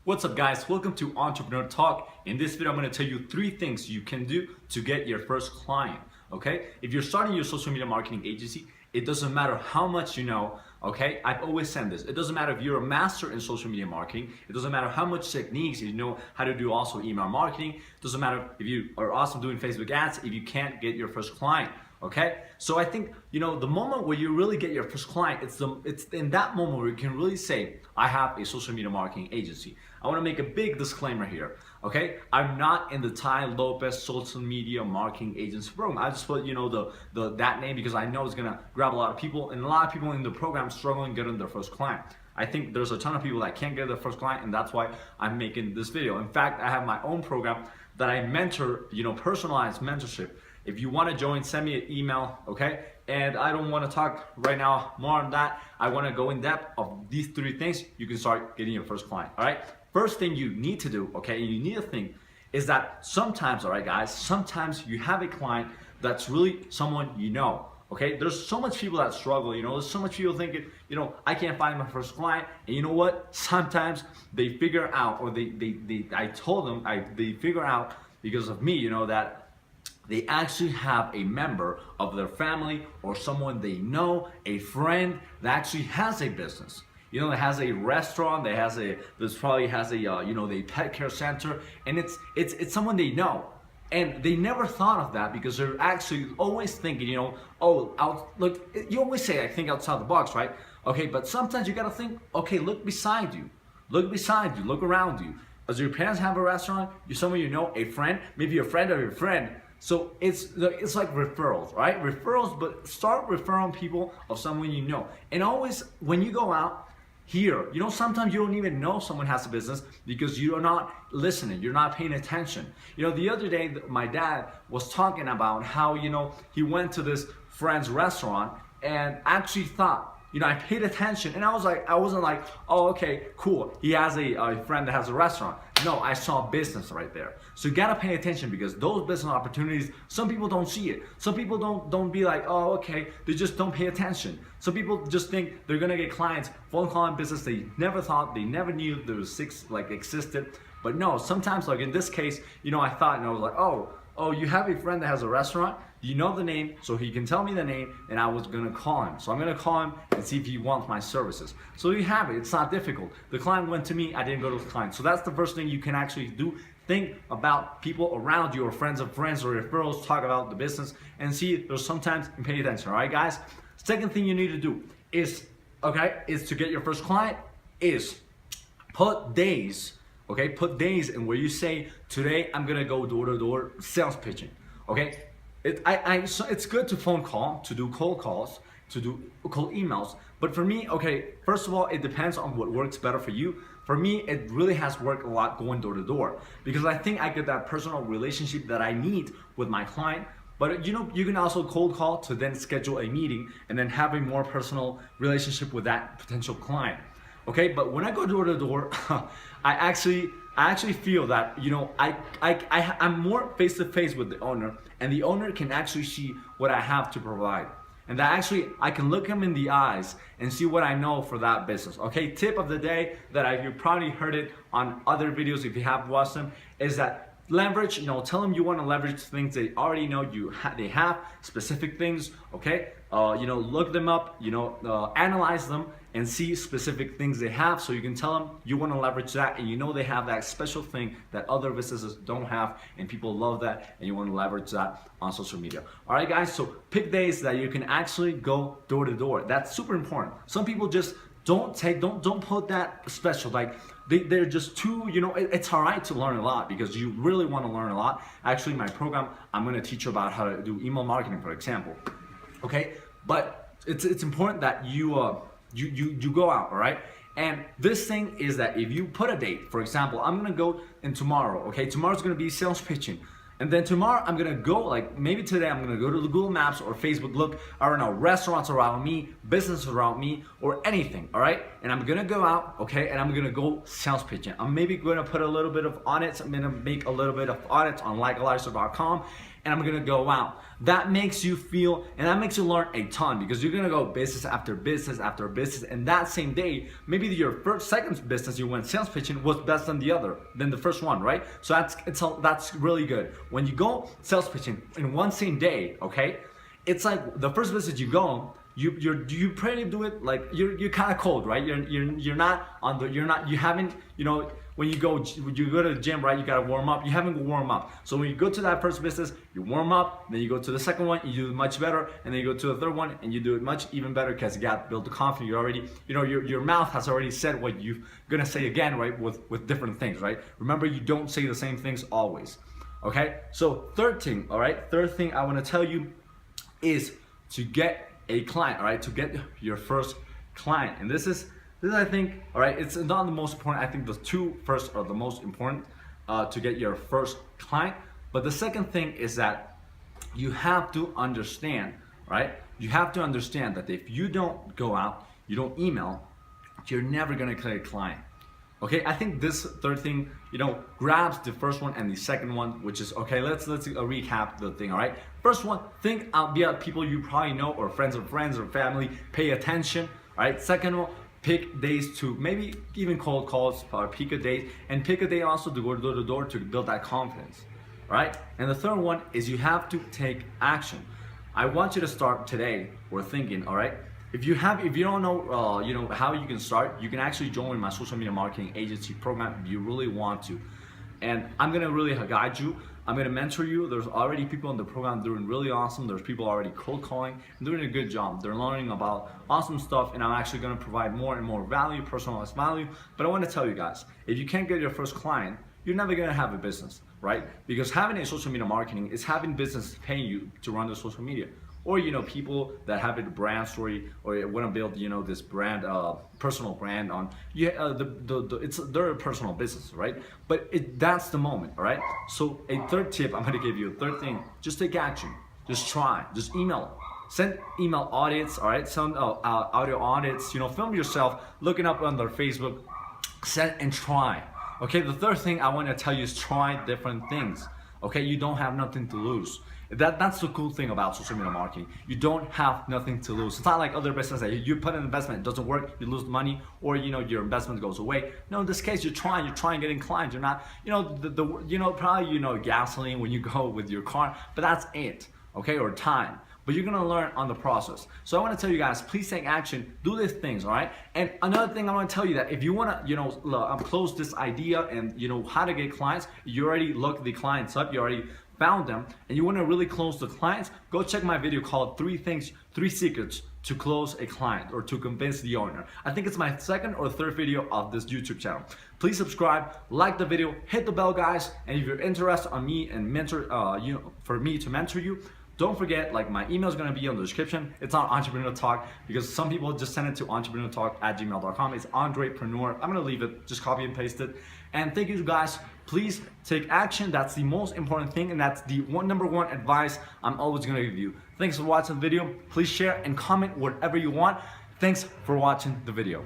What's up guys, welcome to Entrepreneur Talk. In this video I'm going to tell you 3 things you can do to get your first client. Okay, if you're starting your social media marketing agency, it doesn't matter how much you know. Okay, I've always said this, it doesn't matter if you're a master in social media marketing, it doesn't matter how much techniques you know how to do also email marketing, it doesn't matter if you are awesome doing Facebook ads if you can't get your first client. Okay, so I think the moment where you really get your first client, it's in that moment where you can really say, I have a social media marketing agency. I want to make a big disclaimer here. Okay, I'm not in the Tai Lopez social media marketing agency program. I just put that name because I know it's gonna grab a lot of people, and a lot of people in the program struggling getting their first client. I think there's a ton of people that can't get their first client, and that's why I'm making this video. In fact, I have my own program that I mentor, personalized mentorship. If you want to join, send me an email, okay? And I don't want to talk right now more on that. I want to go in depth of these 3 things. You can start getting your first client, all right? First thing you need to do, okay, and you need to think, is that sometimes, all right, guys, sometimes you have a client that's really someone you know, okay? There's so much people that struggle, there's so much people thinking, I can't find my first client, and you know what? Sometimes they figure out, or I told them, they figure out because of me, that they actually have a member of their family or someone they know, a friend that actually has a business. That has a restaurant, this probably has a the pet care center, and it's someone they know. And they never thought of that because they're actually always thinking, you always say, I think outside the box, right? Okay, but sometimes you gotta think, okay, look beside you, look around you. Does your parents have a restaurant? You're someone you know, a friend, maybe a friend of your friend. So it's like referrals, right? Referrals, but start referring people of someone you know. And always, when you go out here, sometimes you don't even know someone has a business because you're not listening, you're not paying attention. The other day, my dad was talking about how, he went to this friend's restaurant and actually thought, I paid attention, and I wasn't like, oh, okay, cool, he has a friend that has a restaurant. No, I saw business right there. So you gotta pay attention because those business opportunities, some people don't see it. Some people don't be like, oh, okay, they just don't pay attention. Some people just think they're gonna get clients, phone calling business they never thought, they never knew there was existed. But no, sometimes like in this case, I thought, and I was like, oh, you have a friend that has a restaurant? You know the name, so he can tell me the name, and I was gonna call him. So I'm gonna call him and see if he wants my services. So you have it, it's not difficult. The client went to me, I didn't go to the client. So that's the first thing you can actually do. Think about people around you, or friends of friends, or referrals, talk about the business, and see there's sometimes, and pay attention, all right guys? Second thing you need to do is to get your first client, is put days, put days in where you say, today I'm gonna go door-to-door sales pitching, okay? So it's good to phone call, to do cold calls, to do cold emails. But for me, first of all, it depends on what works better for you. For me, it really has worked a lot going door to door because I think I get that personal relationship that I need with my client. But you can also cold call to then schedule a meeting and then have a more personal relationship with that potential client. Okay, but when I go door to door, I actually feel that I'm more face to face with the owner, and the owner can actually see what I have to provide, and that actually I can look him in the eyes and see what I know for that business. Okay, tip of the day that you probably heard it on other videos if you have watched them, is that leverage. Tell them you want to leverage things they already know they have specific things. Okay, look them up. Analyze them and see specific things they have, so you can tell them you want to leverage that, and they have that special thing that other businesses don't have, and people love that, and you want to leverage that on social media. All right, guys. So pick days that you can actually go door to door. That's super important. Some people just don't put that special, like they're just too, it's all right to learn a lot because you really want to learn a lot. Actually, my program, I'm going to teach you about how to do email marketing, for example. Okay, but it's important that you go out, all right? And this thing is that if you put a date, for example, I'm gonna go in tomorrow, okay? Tomorrow's gonna be sales pitching. And then tomorrow I'm gonna go, like maybe today I'm gonna go to the Google Maps or Facebook, look, I don't know, restaurants around me, business around me, or anything, all right? And I'm gonna go out, okay? And I'm gonna go sales pitching. I'm maybe gonna put a little bit of audits. I'm gonna make a little bit of audits on likealizer.com. and I'm gonna go out. That makes you feel, and that makes you learn a ton, because you're gonna go business after business after business, and that same day, maybe your second business you went sales pitching was better than the first one, right? So that's really good. When you go sales pitching in one same day, okay, it's like the first business you go, you pretty do it like you're kind of cold, right? You haven't, when you go to the gym, right, you gotta warm up. You haven't warmed up. So when you go to that first business, you warm up, then you go to the second one, you do it much better, and then you go to the third one and you do it much even better, because you got built the confidence. You already, your mouth has already said what you're gonna say again, right, with different things, right? Remember, you don't say the same things always. Okay? So third thing I want to tell you is to get a client, all right, to get your first client. And this is I think, all right, it's not the most important. I think the two first are the most important to get your first client. But the second thing is that you have to understand, right? You have to understand that if you don't go out, you don't email, you're never gonna get a client. Okay, I think this third thing, grabs the first one and the second one, which is, okay, let's recap the thing, all right? First one, think out via people you probably know, or friends or family, pay attention, all right? Second one, pick days to maybe even cold calls, or pick a day, and pick a day also to go door to door to build that confidence, all right? And the third one is you have to take action. I want you to start today or thinking, all right? If you don't know, how you can start, you can actually join my social media marketing agency program if you really want to. And I'm gonna really guide you. I'm gonna mentor you. There's already people in the program doing really awesome. There's people already cold calling and doing a good job. They're learning about awesome stuff, and I'm actually gonna provide more and more value, personalized value. But I wanna tell you guys, if you can't get your first client, you're never gonna have a business, right? Because having a social media marketing is having business paying you to run the social media. Or people that have a brand story, or want to build this brand, personal brand on it's their personal business, right? But that's the moment, all right? So a third tip I'm going to give you, a third thing, just take action, just try, just email, send email audits, all right? Send audio audits, film yourself looking up on their Facebook, send and try. Okay, the third thing I want to tell you is try different things. Okay, you don't have nothing to lose. That's the cool thing about social media marketing. You don't have nothing to lose. It's not like other businesses that you put an investment, it doesn't work, you lose money, or your investment goes away. No, in this case, you're trying getting clients. You're not, probably gasoline when you go with your car, but that's it, okay, or time. But you're gonna learn on the process. So I want to tell you guys, please take action, do these things, all right? And another thing I want to tell you, that if you want to, close this idea and how to get clients, you already looked the clients up, you already found them, and you want to really close the clients, go check my video called 3 Secrets to Close a Client, or to Convince the Owner. I think it's my second or third video of this YouTube channel. Please subscribe, like the video, hit the bell, guys, and if you're interested on me and for me to mentor you, don't forget, my email is going to be on the description. It's on Entrepreneur Talk, because some people just send it to entrepreneurtalk@gmail.com. It's Andrepreneur. I'm going to leave it, just copy and paste it. And thank you guys. Please take action. That's the most important thing, and that's the number one advice I'm always going to give you. Thanks for watching the video. Please share and comment whatever you want. Thanks for watching the video.